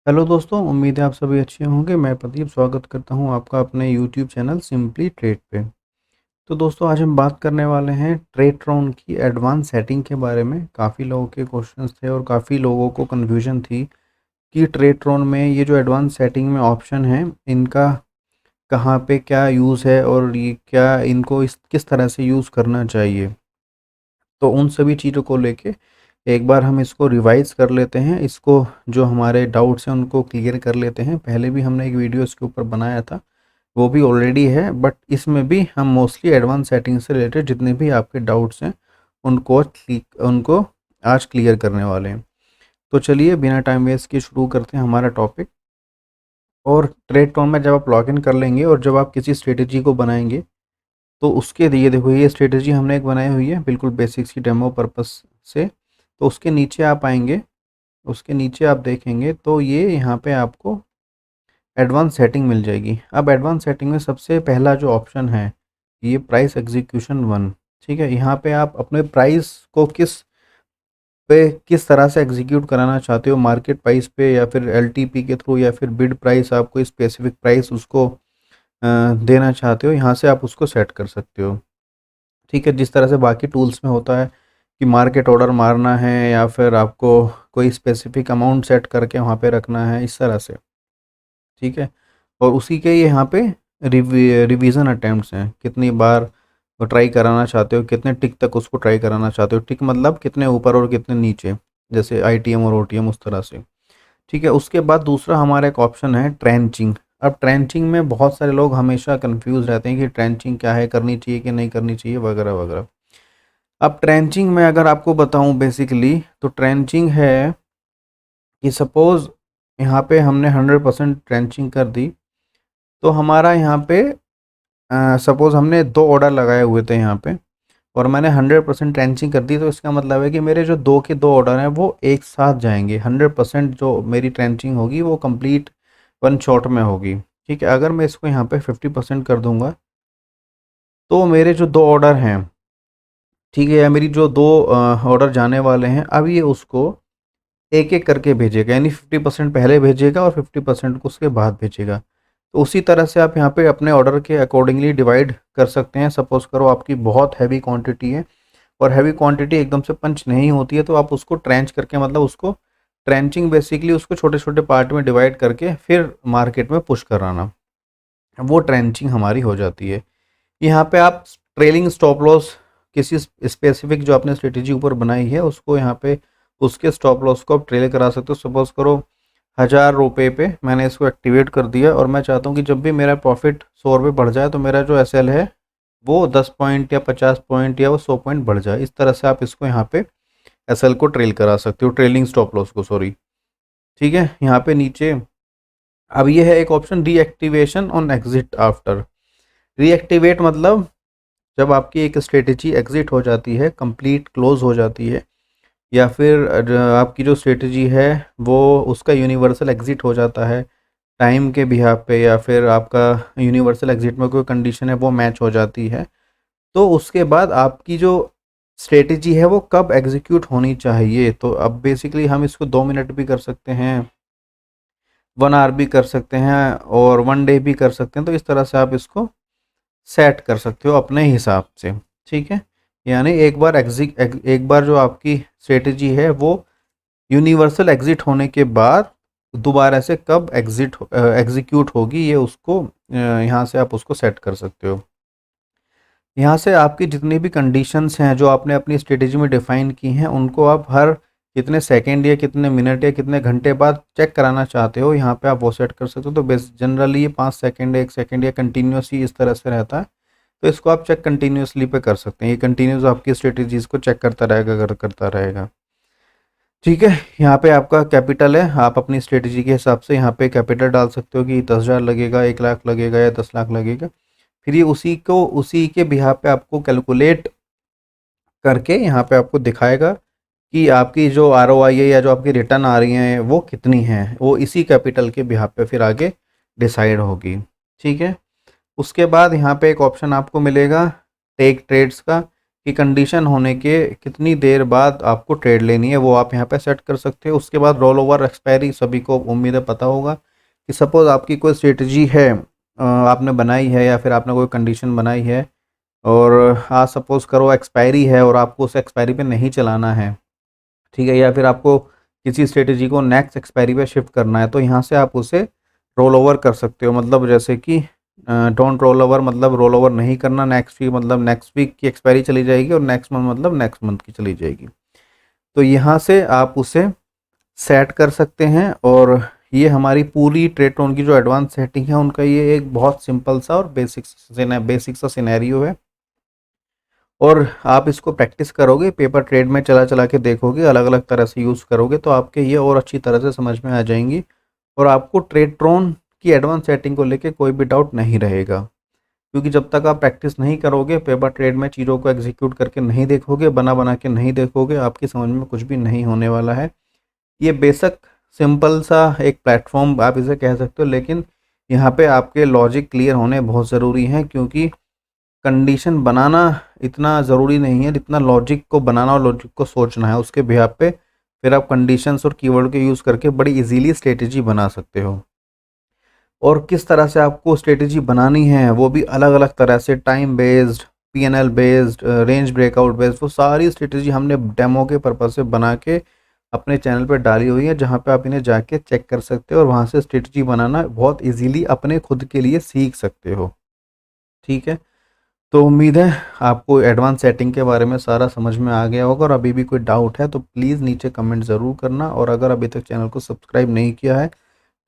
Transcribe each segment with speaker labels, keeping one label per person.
Speaker 1: Hello दोस्तों, उम्मीद है आप सभी अच्छे होंगे। मैं प्रदीप स्वागत करता हूं आपका अपने यूट्यूब चैनल सिंपली ट्रेड पे। तो दोस्तों, आज हम बात करने वाले हैं ट्रेडट्रॉन की एडवांस सेटिंग के बारे में। काफ़ी लोगों के क्वेश्चंस थे और काफ़ी लोगों को कन्फ्यूजन थी कि ट्रेडट्रॉन में ये जो एडवांस सेटिंग में ऑप्शन है, इनका कहाँ पे क्या यूज़ है और ये क्या इनको इस किस तरह से यूज़ करना चाहिए। तो उन सभी चीज़ों को लेके एक बार हम इसको रिवाइज़ कर लेते हैं। इसको जो हमारे डाउट्स हैं उनको क्लियर कर लेते हैं। पहले भी हमने एक वीडियो इसके ऊपर बनाया था, वो भी ऑलरेडी है, बट इसमें भी हम मोस्टली एडवांस सेटिंग से रिलेटेड जितने भी आपके डाउट्स हैं उनको आज क्लियर करने वाले हैं। तो चलिए बिना टाइम वेस्ट किए शुरू करते हैं हमारा टॉपिक। और ट्रेडटॉन में जब आप लॉगिन कर लेंगे और जब आप किसी स्ट्रेटेजी को बनाएंगे, तो उसके लिए देखो, ये स्ट्रेटेजी हमने एक बनाई हुई है बिल्कुल बेसिक सी डेमो पर्पस से। तो उसके नीचे आप आएंगे, उसके नीचे आप देखेंगे तो ये यहाँ पे आपको एडवांस सेटिंग मिल जाएगी। अब एडवांस सेटिंग में सबसे पहला जो ऑप्शन है, ये प्राइस एग्जीक्यूशन वन। ठीक है, यहाँ पे आप अपने प्राइस को किस तरह से एग्जीक्यूट कराना चाहते हो, मार्केट प्राइस पे या फिर एलटीपी के थ्रू या फिर बिड प्राइस, आपको स्पेसिफिक प्राइस उसको देना चाहते हो, यहाँ से आप उसको सेट कर सकते हो। ठीक है, जिस तरह से बाकी टूल्स में होता है कि मार्केट ऑर्डर मारना है या फिर आपको कोई स्पेसिफिक अमाउंट सेट करके वहाँ पे रखना है, इस तरह से। ठीक है, और उसी के ये यहाँ पे रिवीजन अटेम्प्ट्स हैं, कितनी बार वो ट्राई कराना चाहते हो, कितने टिक तक उसको ट्राई कराना चाहते हो। टिक मतलब कितने ऊपर और कितने नीचे, जैसे आईटीएम और ओटीएम उस तरह से। ठीक है, उसके बाद दूसरा हमारा एक ऑप्शन है ट्रेंचिंग। अब ट्रेंचिंग में बहुत सारे लोग हमेशा कंफ्यूज रहते हैं कि ट्रेंचिंग क्या है, करनी चाहिए कि नहीं करनी चाहिए, वगैरह वगैरह। अब ट्रेंचिंग में अगर आपको बताऊं बेसिकली, तो ट्रेंचिंग है कि सपोज़ यहाँ पे हमने 100% ट्रेंचिंग कर दी, तो हमारा यहाँ पे सपोज़ हमने 2 ऑर्डर लगाए हुए थे यहाँ पे और मैंने 100% ट्रेंचिंग कर दी, तो इसका मतलब है कि मेरे जो 2 के 2 ऑर्डर हैं वो एक साथ जाएँगे। 100% जो मेरी ट्रेंचिंग होगी वो कंप्लीट वन शॉट में होगी। ठीक है, अगर मैं इसको यहाँ पे 50% कर दूँगा, तो मेरे जो 2 ऑर्डर हैं, ठीक है, या मेरी जो 2 ऑर्डर जाने वाले हैं, अब ये उसको एक-एक करके भेजेगा, यानी 50% पहले भेजेगा और 50% को उसके बाद भेजेगा। तो उसी तरह से आप यहाँ पे अपने ऑर्डर के अकॉर्डिंगली डिवाइड कर सकते हैं। सपोज़ करो आपकी बहुत हैवी क्वांटिटी है और हैवी क्वांटिटी एकदम से पंच नहीं होती है, तो आप उसको ट्रेंच करके, मतलब उसको ट्रेंचिंग बेसिकली उसको छोटे-छोटे पार्ट में डिवाइड करके फिर मार्केट में पुश कराना, वो ट्रेंचिंग हमारी हो जाती है। यहाँ पे आप ट्रेलिंग स्टॉप लॉस, किसी स्पेसिफिक जो आपने स्ट्रेटेजी ऊपर बनाई है उसको यहाँ पे उसके स्टॉप लॉस को आप ट्रेल करा सकते हो। सपोज करो 1000 रुपये पे मैंने इसको एक्टिवेट कर दिया और मैं चाहता हूँ कि जब भी मेरा प्रॉफिट 100 रुपये बढ़ जाए तो मेरा जो एसएल है वो 10 पॉइंट या 50 पॉइंट या वो 100 पॉइंट बढ़ जाए। इस तरह से आप इसको यहाँ पे एसएल को ट्रेल करा सकते हो, ट्रेलिंग स्टॉप लॉस को, सॉरी। ठीक है, यहाँ पे नीचे अब ये है एक option, reactivation on exit after. Reactivate मतलब जब आपकी एक स्ट्रेटेजी एग्जिट हो जाती है, कंप्लीट क्लोज हो जाती है, या फिर आपकी जो स्ट्रेटेजी है वो उसका यूनिवर्सल एग्जिट हो जाता है टाइम के बिहाफ पे, या फिर आपका यूनिवर्सल एग्जिट में कोई कंडीशन है वो मैच हो जाती है, तो उसके बाद आपकी जो स्ट्रेटेजी है वो कब एग्जीक्यूट होनी चाहिए। तो अब बेसिकली हम इसको 2 मिनट भी कर सकते हैं, 1 आवर भी कर सकते हैं और 1 डे भी कर सकते हैं। तो इस तरह से आप इसको सेट कर सकते हो अपने हिसाब से। ठीक है, यानी एक बार जो आपकी स्ट्रेटजी है वो यूनिवर्सल एग्जिट होने के बाद दोबारा से कब एग्जीक्यूट होगी, ये उसको यहाँ से आप उसको सेट कर सकते हो। यहाँ से आपकी जितनी भी कंडीशंस हैं जो आपने अपनी स्ट्रेटजी में डिफाइन की हैं, उनको आप हर कितने सेकंड या कितने मिनट या कितने घंटे बाद चेक कराना चाहते हो, यहाँ पे आप वो सेट कर सकते हो। तो बेस जनरली ये 5 सेकंड, 1 सेकंड या कंटिन्यूस ही इस तरह से रहता है। तो इसको आप चेक कंटिन्यूसली पे कर सकते हैं, ये कंटिन्यूस आपकी स्ट्रेटजीज को चेक करता रहेगा, करता रहेगा। ठीक है, यहाँ पे आपका कैपिटल है, आप अपनी स्ट्रेटजी के हिसाब से यहाँ पे कैपिटल डाल सकते हो कि 10,000 लगेगा, 1 लाख लगेगा या 10 लाख लगेगा। फिर ये उसी के बिहाफ पे आपको कैलकुलेट करके यहाँ पे आपको दिखाएगा कि आपकी जो आरओआई है या जो आपकी रिटर्न आ रही हैं वो कितनी हैं, वो इसी कैपिटल के बिहाफ पे फिर आगे डिसाइड होगी। ठीक है, उसके बाद यहाँ पे एक ऑप्शन आपको मिलेगा टेक ट्रेड्स का, कि कंडीशन होने के कितनी देर बाद आपको ट्रेड लेनी है, वो आप यहाँ पे सेट कर सकते हो। उसके बाद रोल ओवर एक्सपायरी सभी को उम्मीद है पता होगा कि सपोज़ आपकी कोई स्ट्रेटजी है, आपने बनाई है या फिर आपने कोई कंडीशन बनाई है और आज सपोज़ करो एक्सपायरी है और आपको उस एक्सपायरी पे नहीं चलाना है, ठीक है, या फिर आपको किसी स्ट्रेटजी को नेक्स्ट एक्सपायरी पे शिफ्ट करना है, तो यहाँ से आप उसे रोल ओवर कर सकते हो। मतलब जैसे कि डोंट रोल ओवर, मतलब रोल ओवर नहीं करना नेक्स्ट वीक, मतलब नेक्स्ट वीक की एक्सपायरी चली जाएगी और नेक्स्ट मंथ मतलब नेक्स्ट मंथ की चली जाएगी। तो यहाँ से आप उसे सेट कर सकते हैं और ये हमारी पूरी ट्रेटोन की जो एडवांस सेटिंग है उनका ये एक बहुत सिंपल सा और बेसिक सा सिनेरियो है। और आप इसको प्रैक्टिस करोगे, पेपर ट्रेड में चला चला के देखोगे, अलग अलग तरह से यूज़ करोगे तो आपके ये और अच्छी तरह से समझ में आ जाएंगी और आपको ट्रेटोन की एडवांस सेटिंग को लेके कोई भी डाउट नहीं रहेगा। क्योंकि जब तक आप प्रैक्टिस नहीं करोगे, पेपर ट्रेड में चीज़ों को एग्जीक्यूट करके नहीं देखोगे, बना बना के नहीं देखोगे, आपकी समझ में कुछ भी नहीं होने वाला है। ये बेसिक सिंपल सा एक प्लेटफॉर्म आप इसे कह सकते हो, लेकिन यहाँ पे आपके लॉजिक क्लियर होने बहुत ज़रूरी हैं, क्योंकि कंडीशन बनाना इतना ज़रूरी नहीं है जितना लॉजिक को बनाना और लॉजिक को सोचना है। उसके बिहाफ पे फिर आप कंडीशंस और कीवर्ड के यूज़ करके बड़ी इजीली स्ट्रेटेजी बना सकते हो। और किस तरह से आपको स्ट्रेटेजी बनानी है वो भी अलग अलग तरह से, time based, PNL based, range breakout based, वो सारी स्ट्रेटेजी हमने डेमो के पर्पज से बना के अपने चैनल पर डाली हुई है, जहाँ पे आप इन्हें जाके चेक कर सकते हो और वहाँ से स्ट्रेटेजी बनाना बहुत इजीली अपने खुद के लिए सीख सकते हो। ठीक है, तो उम्मीद है आपको एडवांस सेटिंग के बारे में सारा समझ में आ गया होगा और अभी भी कोई डाउट है तो प्लीज़ नीचे कमेंट ज़रूर करना। और अगर अभी तक चैनल को सब्सक्राइब नहीं किया है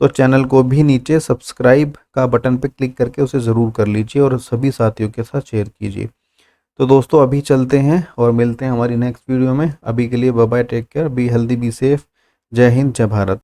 Speaker 1: तो चैनल को भी नीचे सब्सक्राइब का बटन पर क्लिक करके उसे ज़रूर कर लीजिए और सभी साथियों के साथ शेयर कीजिए। तो दोस्तों अभी चलते हैं और मिलते हैं हमारी नेक्स्ट वीडियो में। अभी के लिए bye bye, take care, be healthy, be safe. जय हिंद, जय भारत।